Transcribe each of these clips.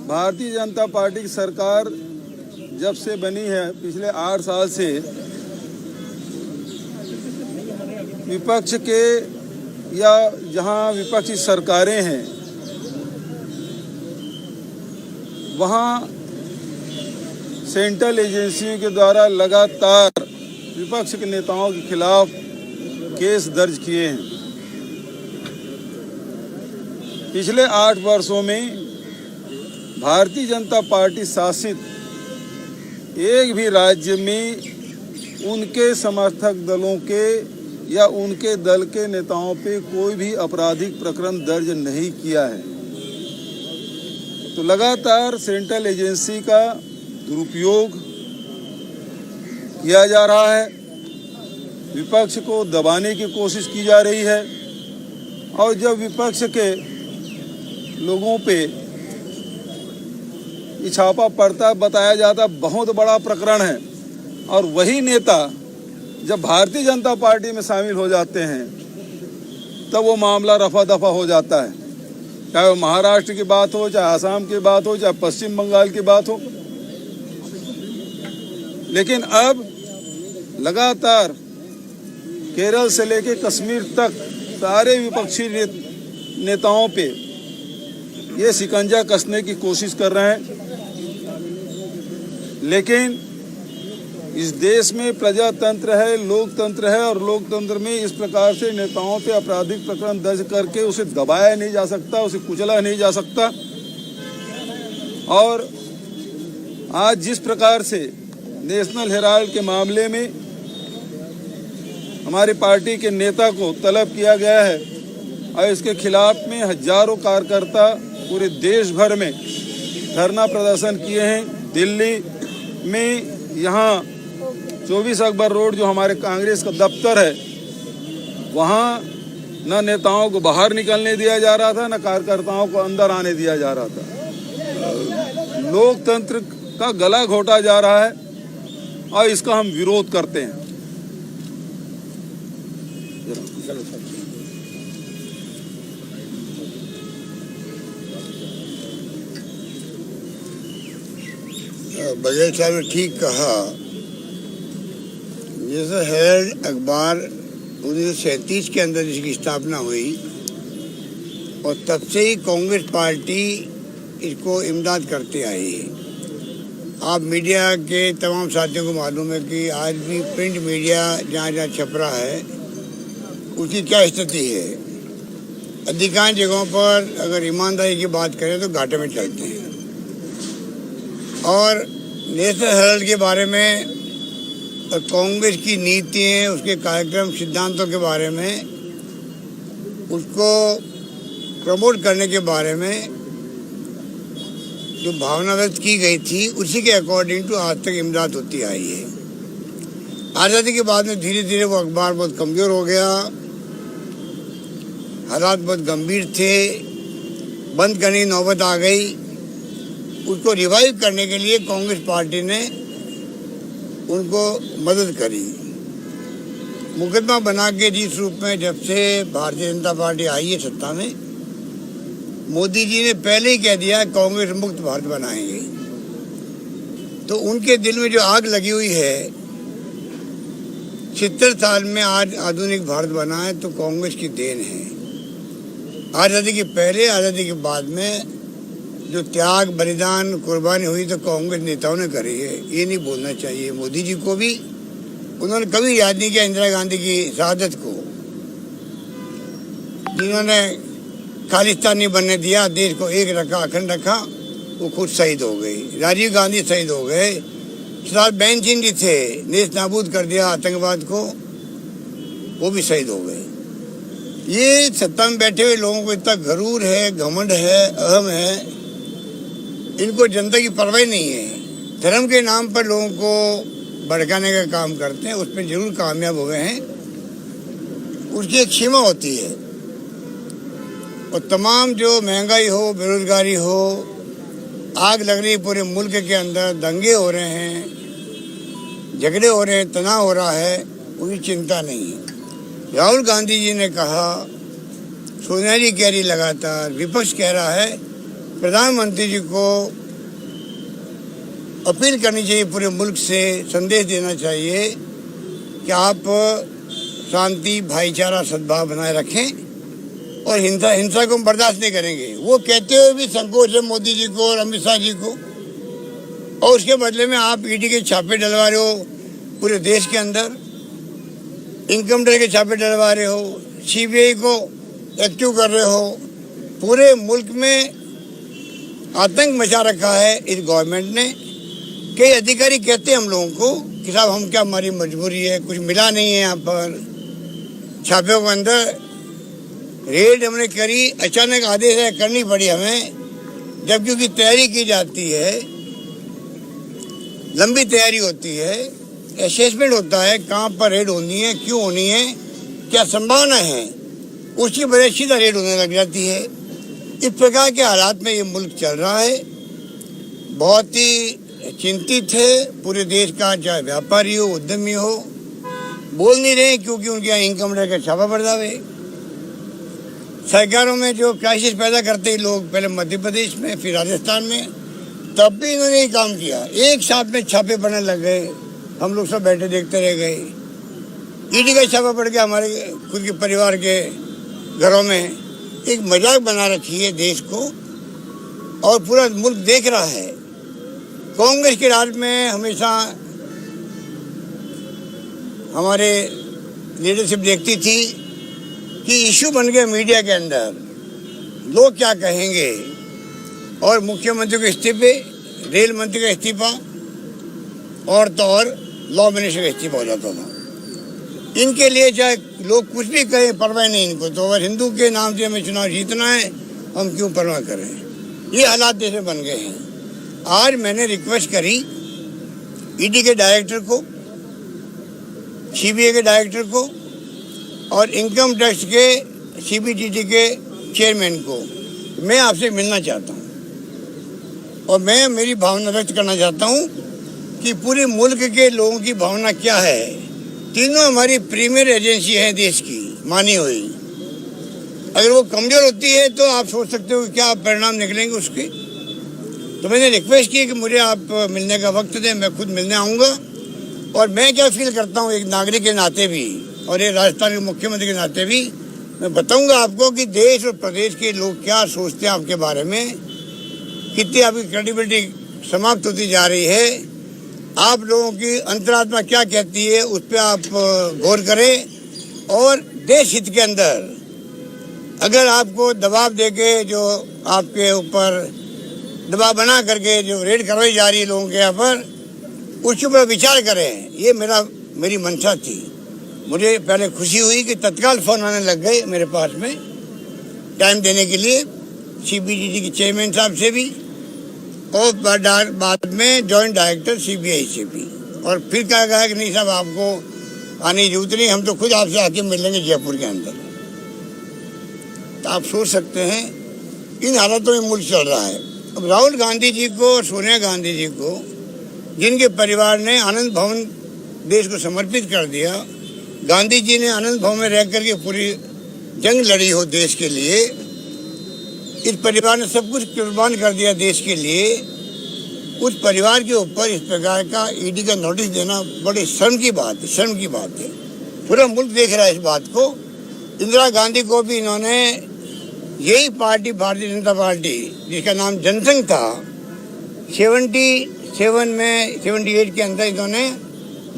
Bharatiya Janata party की सरकार जब से बनी है पिछले 8 साल से विपक्ष के या जहां विपक्षी सरकारें हैं वहां सेंट्रल एजेंसियों के द्वारा लगातार विपक्ष के नेताओं के खिलाफ केस दर्ज किए हैं। पिछले 8 वर्षों में भारतीय जनता पार्टी शासित एक भी राज्य में उनके समर्थक दलों के या उनके दल के नेताओं पे कोई भी आपराधिक प्रकरण दर्ज नहीं किया है। तो लगातार सेंट्रल एजेंसी का दुरुपयोग किया जा रहा है, विपक्ष को दबाने की कोशिश की जा रही है। और जब विपक्ष के लोगों पे ये छापा पड़ता बताया जाता बहुत बड़ा प्रकरण है, और वही नेता जब भारतीय जनता पार्टी में शामिल हो जाते हैं तब वो मामला रफा दफा हो जाता है। चाहे वो महाराष्ट्र की बात हो, चाहे आसाम की बात हो, चाहे पश्चिम बंगाल की बात हो। लेकिन अब लगातार केरल से लेकर कश्मीर तक सारे विपक्षी नेताओं पे ये शिकंजा कसने की कोशिश कर रहे हैं। लेकिन इस देश में प्रजातंत्र है, लोकतंत्र है, और लोकतंत्र में इस प्रकार से नेताओं पे आपराधिक प्रकरण दर्ज करके उसे दबाया नहीं जा सकता, उसे कुचला नहीं जा सकता। और आज जिस प्रकार से नेशनल हेराल्ड के मामले में हमारी पार्टी के नेता को तलब किया गया है और इसके खिलाफ में हजारों कार्यकर्ता पूरे देश भर में धरना प्रदर्शन किए हैं। दिल्ली में यहाँ 24 अकबर रोड जो हमारे कांग्रेस का दफ्तर है, वहाँ न नेताओं को बाहर निकलने दिया जा रहा था, न कार्यकर्ताओं को अंदर आने दिया जा रहा था। लोकतंत्र का गला घोटा जा रहा है और इसका हम विरोध करते हैं। बघेल साहब ने ठीक कहा। जैसे हेराल्ड अखबार 1937 के अंदर इसकी स्थापना हुई और तब से ही कांग्रेस पार्टी इसको इमदाद करते आई है। आप मीडिया के तमाम साथियों को मालूम है कि आज भी प्रिंट मीडिया जहाँ जहाँ छप रहा है उसकी क्या स्थिति है। अधिकांश जगहों पर अगर ईमानदारी की बात करें तो घाटे में चलते हैं। और नेशनल हेराल्ड के बारे में और कांग्रेस की नीतियाँ, उसके कार्यक्रम, सिद्धांतों के बारे में, उसको प्रमोट करने के बारे में जो भावना व्यक्त की गई थी उसी के अकॉर्डिंग टू आज तक इमदाद होती आई है। आज़ादी के बाद में धीरे धीरे वो अखबार बहुत कमज़ोर हो गया, हालात बहुत गंभीर थे, बंद करने की नौबत आ गई। उसको रिवाइव करने के लिए कांग्रेस पार्टी ने उनको मदद करी। मुकदमा बना के जिस रूप में जब से भारतीय जनता पार्टी आई है सत्ता में, मोदी जी ने पहले ही कह दिया कांग्रेस मुक्त भारत बनाएंगे। तो उनके दिल में जो आग लगी हुई है, 70 साल में आज आधुनिक भारत बना है तो कांग्रेस की देन है। आज़ादी के पहले, आज़ादी के बाद में जो त्याग, बलिदान, कुर्बानी हुई तो कांग्रेस नेताओं ने करी है। ये नहीं बोलना चाहिए। मोदी जी को भी उन्होंने कभी याद नहीं किया इंदिरा गांधी की शहादत को, जिन्होंने खालिस्तान नहीं बनने दिया, देश को एक रखा, अखंड रखा। वो खुद शहीद हो गई। राजीव गांधी शहीद हो गए। सरदार बेन सिंह जी थे, नेश नाबूद कर दिया आतंकवाद को, वो भी शहीद हो गए। ये सत्ता में बैठे हुए लोगों को इतना गरूर है, घमंड है, अहम है, इनको जनता की परवाह नहीं है। धर्म के नाम पर लोगों को भड़काने का काम करते हैं, उसमें जरूर कामयाब हुए हैं। उसकी एक सीमा होती है। और तमाम जो महंगाई हो, बेरोजगारी हो, आग लग रही पूरे मुल्क के अंदर, दंगे हो रहे हैं, झगड़े हो रहे हैं, तनाव हो रहा है, उनकी चिंता नहीं है। राहुल गांधी जी ने कहा, सोनिया जी कह रही लगातार, विपक्ष कह रहा है प्रधानमंत्री जी को अपील करनी चाहिए, पूरे मुल्क से संदेश देना चाहिए कि आप शांति, भाईचारा, सद्भाव बनाए रखें और हिंसा को हम बर्दाश्त नहीं करेंगे। वो कहते हुए भी संकोच है मोदी जी को और अमित शाह जी को, और उसके बदले में आप ईडी के छापे डलवा रहे हो पूरे देश के अंदर, इनकम टैक्स के छापे डलवा रहे हो, सीबीआई को एक्टिव कर रहे हो। पूरे मुल्क में आतंक मचा रखा है इस गवर्नमेंट ने। कई अधिकारी कहते हैं हम लोगों को कि साहब हम क्या, हमारी मजबूरी है, कुछ मिला नहीं है यहाँ पर। छापों के अंदर रेड हमने करी, अचानक आदेश है करनी पड़ी हमें, जबकि उसकी तैयारी की जाती है, लंबी तैयारी होती है, असेसमेंट होता है कहाँ पर रेड होनी है, क्यों होनी है, क्या संभावना है, उसकी वजह सीधा रेड होने लग जाती है। इस प्रकार के हालात में ये मुल्क चल रहा है। बहुत ही चिंतित है पूरे देश का, चाहे व्यापारी हो, उद्यमी हो, बोल नहीं रहे क्योंकि उनके यहाँ इनकम टैक्स का छापा पड़ जावे। सरकारों में जो क्राइसिस पैदा करते ही लोग, पहले मध्य प्रदेश में, फिर राजस्थान में, तब भी इन्होंने ये काम किया। एक साथ में छापे पड़ने लग गए, हम लोग सब बैठे देखते रह गए। ईडी का छापा पड़ गया हमारे खुद के परिवार के घरों में। एक मजाक बना रखी है देश को और पूरा मुल्क देख रहा है। कांग्रेस के राज में हमेशा हमारे लीडरशिप देखती थी कि इशू बन गया मीडिया के अंदर, लोग क्या कहेंगे, और मुख्यमंत्री के इस्तीफे, रेल मंत्री का इस्तीफा, और तो और लॉ मिनिस्टर का इस्तीफा हो जाता था। इनके लिए चाहे लोग कुछ भी कहें, परवाह नहीं इनको। तो अगर हिंदू के नाम से हमें चुनाव जीतना है, हम क्यों परवाह करें। ये हालात देश में बन गए हैं। आज मैंने रिक्वेस्ट करी ईडी के डायरेक्टर को, सीबीआई के डायरेक्टर को और इनकम टैक्स के सीबीडीटी के चेयरमैन को, मैं आपसे मिलना चाहता हूं और मैं मेरी भावना व्यक्त करना चाहता हूं कि पूरे मुल्क के लोगों की भावना क्या है। तीनों हमारी प्रीमियर एजेंसी है देश की, मानी हुई। अगर वो कमजोर होती है तो आप सोच सकते हो क्या परिणाम निकलेंगे उसके। तो मैंने रिक्वेस्ट की कि मुझे आप मिलने का वक्त दें, मैं खुद मिलने आऊँगा। और मैं क्या फील करता हूँ एक नागरिक के नाते भी और एक राजस्थान के मुख्यमंत्री के नाते भी, मैं बताऊँगा आपको कि देश और प्रदेश के लोग क्या सोचते हैं आपके बारे में, कितनी आपकी क्रेडिबिलिटी समाप्त होती जा रही है, आप लोगों की अंतरात्मा क्या कहती है, उस पर आप गौर करें। और देश हित के अंदर अगर आपको दबाव देके, जो आपके ऊपर दबाव बना करके जो रेड करवाई जा रही है लोगों के यहाँ पर, उसके ऊपर विचार करें। ये मेरी मंशा थी। मुझे पहले खुशी हुई कि तत्काल फ़ोन आने लग गए मेरे पास में टाइम देने के लिए, सीबीडीटी के चेयरमैन साहब से भी और बाद में जॉइंट डायरेक्टर सीबीआई से भी। और फिर कहा गया कि नहीं साहब आपको आने की जरूरत नहीं, हम तो खुद आपसे आके मिलेंगे जयपुर के अंदर। तो आप सोच सकते हैं इन हालातों में मुल्क चल रहा है। अब राहुल गांधी जी को और सोनिया गांधी जी को, जिनके परिवार ने आनंद भवन देश को समर्पित कर दिया, गांधी जी ने आनंद भवन में रह करके पूरी जंग लड़ी हो देश के लिए, इस परिवार ने सब कुछ कुर्बान कर दिया देश के लिए, उस परिवार के ऊपर इस प्रकार का ईडी का नोटिस देना बड़ी शर्म की बात है, शर्म की बात है। पूरा मुल्क देख रहा है इस बात को। इंदिरा गांधी को भी इन्होंने यही पार्टी, भारतीय जनता पार्टी, जिसका नाम जनसंघ था, 77 में 78 के अंदर इन्होंने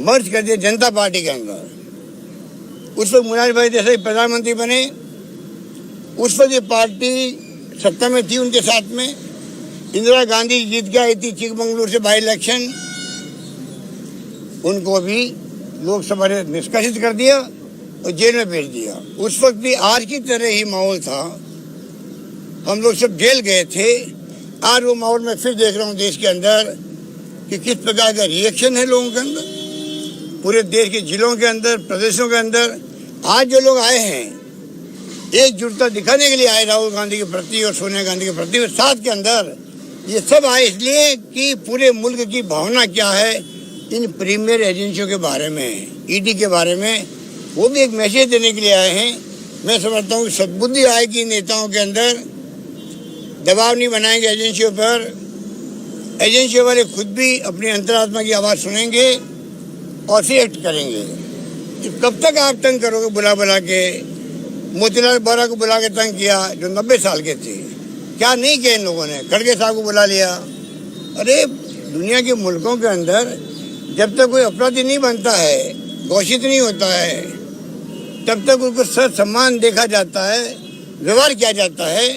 मर्ज कर दिया जनता पार्टी के अंदर। उस वक्त मुरारी भाई देसाई प्रधानमंत्री बने, उस वक्त ये पार्टी सत्ता में थी उनके साथ में। इंदिरा गांधी जीत के आई थी चिकमंगलुरु से बाई इलेक्शन, उनको भी लोकसभा ने निष्कासित कर दिया और जेल में भेज दिया। उस वक्त भी आज की तरह ही माहौल था, हम लोग सब जेल गए थे। आज वो माहौल में फिर देख रहा हूँ देश के अंदर कि किस प्रकार का रिएक्शन है लोगों के अंदर, पूरे देश के जिलों के अंदर, प्रदेशों के अंदर। आज जो लोग आए हैं एकजुटता दिखाने के लिए आए राहुल गांधी के प्रति और सोनिया गांधी के प्रति, और साथ के अंदर ये सब आए इसलिए कि पूरे मुल्क की भावना क्या है इन प्रीमियर एजेंसियों के बारे में, ईडी के बारे में, वो भी एक मैसेज देने के लिए आए हैं। मैं समझता हूँ सद्बुद्धि आएगी नेताओं के अंदर, दबाव नहीं बनाएंगे एजेंसियों पर, एजेंसियों वाले खुद भी अपनी अंतरात्मा की आवाज़ सुनेंगे और फिर एक्ट करेंगे। कब तक आप तंग करोगे बुला बुला के? मोतीलाल बोरा को बुला के तंग किया जो 90 साल के थे, क्या नहीं किया इन लोगों ने? खड़गे साहब को बुला लिया। अरे दुनिया के मुल्कों के अंदर जब तक कोई अपराधी नहीं बनता है, घोषित नहीं होता है, तब तक उनको सर सम्मान देखा जाता है, व्यवहार किया जाता है।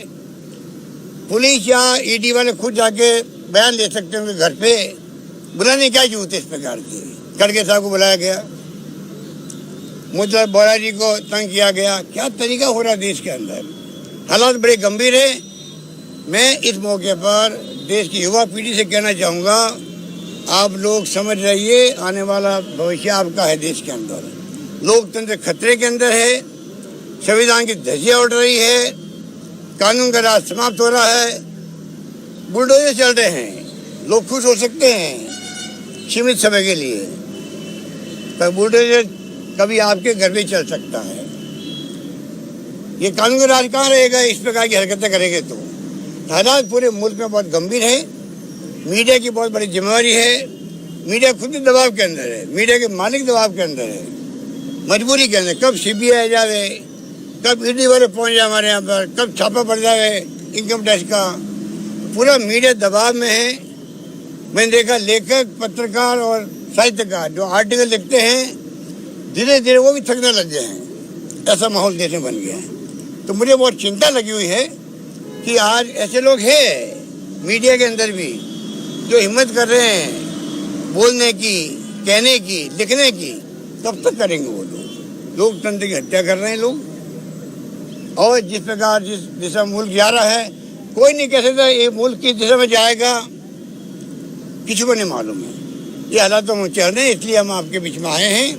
पुलिस या ईडी वाले खुद जाके बयान ले सकते हैं उनके घर पे, बुलाने क्या जरूरत है इस प्रकार की? खड़गे साहब को बुलाया गया, मोतीलाल बोरा जी को तंग किया गया। क्या तरीका हो रहा है देश के अंदर? हालात बड़े गंभीर है। मैं इस मौके पर देश की युवा पीढ़ी से कहना चाहूँगा, आप लोग समझ रहिए, आने वाला भविष्य आपका है देश के अंदर। लोकतंत्र खतरे के अंदर है, संविधान की धज्जियाँ उड़ रही है, कानून का राज समाप्त हो रहा है, बुलडोजर चल रहे हैं। लोग खुश हो सकते हैं सीमित समय के लिए, पर बुलडोजर कभी आपके घर भी चल सकता है। ये कानून का राज कहाँ रहेगा इस प्रकार की हरकतें करेंगे तो? हालात पूरे मुल्क में बहुत गंभीर है। मीडिया की बहुत बड़ी जिम्मेवारी है। मीडिया खुद भी दबाव के अंदर है, मीडिया के मालिक दबाव के अंदर है, मजबूरी के अंदर। कब सीबीआई जावे, कब ईडी वाले पहुंच जाए हमारे यहाँ पर, कब छापा पड़ जाए इनकम टैक्स का, पूरा मीडिया दबाव में है। मैंने देखा लेखक, पत्रकार और साहित्यकार जो आर्टिकल लिखते हैं, धीरे धीरे वो भी थकने लग गए हैं। ऐसा माहौल देश में बन गया है। तो मुझे बहुत चिंता लगी हुई है कि आज ऐसे लोग हैं मीडिया के अंदर भी जो हिम्मत कर रहे हैं बोलने की, कहने की, लिखने की। कब तक करेंगे वो लोग? लोकतंत्र की हत्या कर रहे हैं लोग। और जिस प्रकार जिस दिशा मुल्क जा रहा है, कोई नहीं कह सकता ये मुल्क किस दिशा में जाएगा, किसी को नहीं मालूम है। ये हालात तो हम चल रहे हैं, इसलिए हम आपके बीच में आए हैं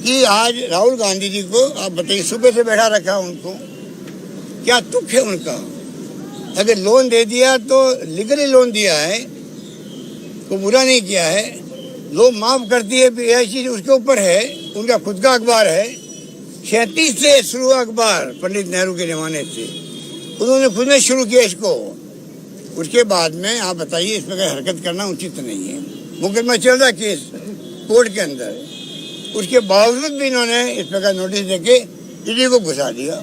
कि आज राहुल गांधी जी को आप बताइए, सुबह से बैठा रखा उनको, क्या दुख है उनका? अगर लोन दे दिया तो लीगली लोन दिया है, तो बुरा नहीं किया है। लोन माफ करती है PIC उसके ऊपर है, उनका खुद का अखबार है। 37 से शुरू अखबार, पंडित नेहरू के जमाने से उन्होंने खुद ने शुरू किया इसको। उसके बाद में आप बताइए, इस प्रकार हरकत करना उचित नहीं है। मुकदमा चल रहा केस कोर्ट के अंदर, उसके बावजूद भी इन्होंने इस प्रकार नोटिस देके ईडी को घुसा दिया।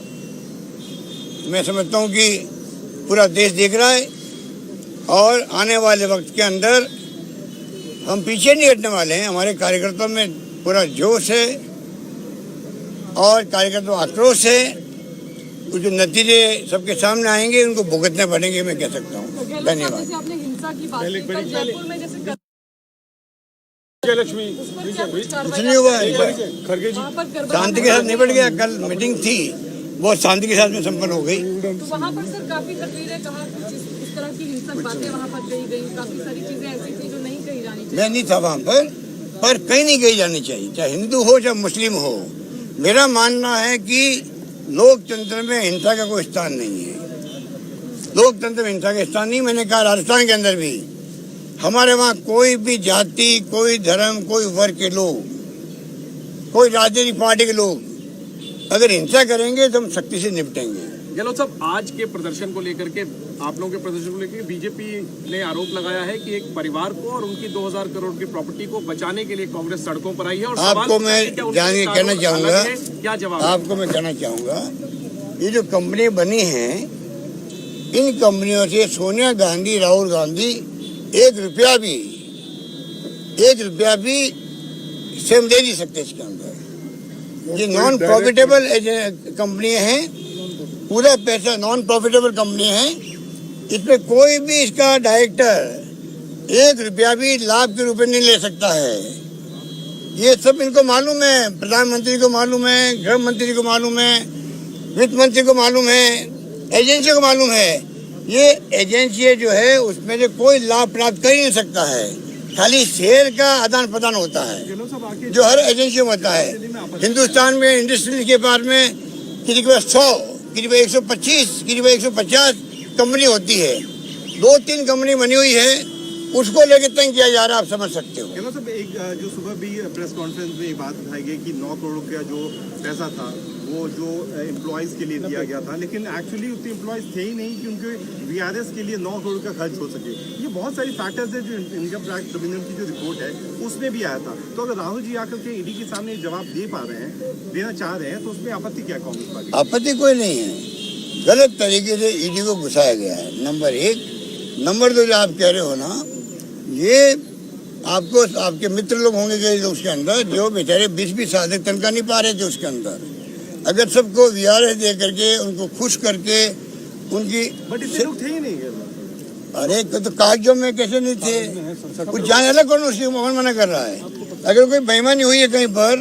मैं समझता हूँ कि पूरा देश देख रहा है और आने वाले वक्त के अंदर हम पीछे नहीं हटने वाले हैं। हमारे कार्यकर्ताओं में पूरा जोश है और कार्यकर्ता आक्रोश है। कुछ नतीजे सबके सामने आएंगे, उनको भुगतने पड़ेंगे, मैं कह सकता हूँ। धन्यवाद। आपने हिंसा की बात की, कल जयपुर में जैसे लक्ष्मी कुछ नहीं हुआ, शांति के साथ निपट गया। कल मीटिंग थी, बहुत शांति के साथ में संपन्न हो गई। तो वहाँ पर सर काफी तकरीरें, कहा कुछ इस तरह की हिंसक बातें वहाँ पर कही गई, काफी सारी चीजें ऐसी थी जो नहीं कही जानी चाहिए। मैं नहीं था वहाँ पर कहीं नहीं कही जानी चाहिए, चाहे हिंदू हो चाहे मुस्लिम हो। मेरा मानना है कि लोकतंत्र में हिंसा का कोई स्थान नहीं है। लोकतंत्र में हिंसा का स्थान नहीं। मैंने कहा राजस्थान के अंदर भी हमारे वहाँ कोई भी जाति, कोई धर्म, कोई वर्ग के लोग, कोई राजनीतिक पार्टी के लोग अगर हिंसा करेंगे तो हम सख्ती से निपटेंगे। गहलोत साहब, आज के प्रदर्शन को लेकर के, आप लोगों के प्रदर्शन को लेकर बीजेपी ने आरोप लगाया है कि एक परिवार को और उनकी 2000 करोड़ की प्रॉपर्टी को बचाने के लिए कांग्रेस सड़कों पर आई है। और आपको मैं जान कहना चाहूँगा, क्या जवाब आपको मैं कहना चाहूँगा, ये जो कंपनी बनी है, इन कंपनियों से सोनिया गांधी, राहुल गांधी एक रुपया भी सेम दे नहीं सकते इसके अंदर। ये नॉन प्रॉफिटेबल कंपनी है, पूरा पैसा नॉन प्रॉफिटेबल कंपनी है। इसमें कोई भी इसका डायरेक्टर 1 रुपया भी लाभ के रूप में नहीं ले सकता है। ये सब इनको मालूम है, प्रधानमंत्री को मालूम है, गृह मंत्री को मालूम है, वित्त मंत्री को मालूम है, एजेंसी को मालूम है। ये एजेंसी जो है उसमें से कोई लाभ प्राप्त कर ही नहीं सकता है, खाली शेयर का आदान प्रदान होता है जो हर एजेंसी में होता है। हिंदुस्तान में इंडस्ट्री के बारे में किसी के पास 100, किसी पे 125, किसी पे 150 कंपनी होती है। 2-3 कंपनी बनी हुई है, उसको लेकर तंग किया जा रहा है, आप समझ सकते हो। एक जो सुबह भी प्रेस कॉन्फ्रेंस में ये बात उठाई गई कि 9 करोड़ का जो पैसा था वो जो एम्प्लॉयज़ के लिए दिया गया था, लेकिन एक्चुअली उतने एम्प्लॉयज़ थे ही नहीं कि उनके वीआरएस के लिए 9 करोड़ का खर्च हो सके। ये बहुत सारी फैक्टर्स है जो इनकम टैक्स ट्रिब्यूनल की जो रिपोर्ट है उसमें भी आया था। तो अगर राहुल जी आकर के ईडी के सामने जवाब दे पा रहे हैं, देना चाह रहे हैं, तो उसमें आपत्ति क्या कांग्रेस पार्टी? आपत्ति कोई नहीं है, गलत तरीके से ईडी को घुसाया गया है, नंबर 1। नंबर 2, जो आप कह रहे हो ना, ये आपको आपके मित्र लोग होंगे गए उसके अंदर जो बेचारे 20-20 साल तक तनख्वाह नहीं पा रहे थे उसके अंदर। अगर सबको वीआरएस दे करके उनको खुश करके उनकी बट इतने लोग थे ही नहीं। अरे तो कागजों में कैसे नहीं थे, कुछ जाने अलग कौन उसकी कौन मना कर रहा है? अगर कोई बेईमानी हुई है कहीं पर,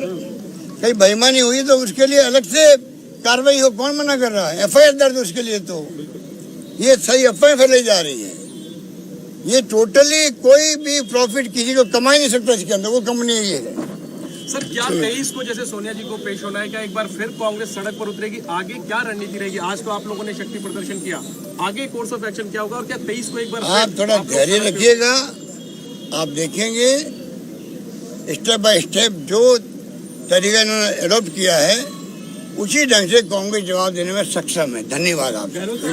कहीं बेईमानी हुई तो उसके लिए अलग से कार्रवाई हो, कौन मना कर रहा है? एफआईआर दर्ज उसके लिए। तो ये सही अफवाह फैलाई जा रही है। ये टोटली कोई भी प्रॉफिट किसी को कमा ही नहीं सकता इसके अंदर, वो कंपनी ये है। सर क्या 23 को जैसे सोनिया जी को पेश होना है, क्या एक बार फिर कांग्रेस सड़क पर उतरेगी? आगे क्या रणनीति रहेगी? आज तो आप लोगों ने शक्ति प्रदर्शन किया, आगे कोर्स ऑफ एक्शन क्या होगा? और क्या 23 को एक बार आप थोड़ा धैर्य रखिएगा, आप देखेंगे स्टेप बाय स्टेप जो तरीका इन्होंने एडॉप्ट किया है उसी ढंग से कांग्रेस जवाब देने में सक्षम है। धन्यवाद आप।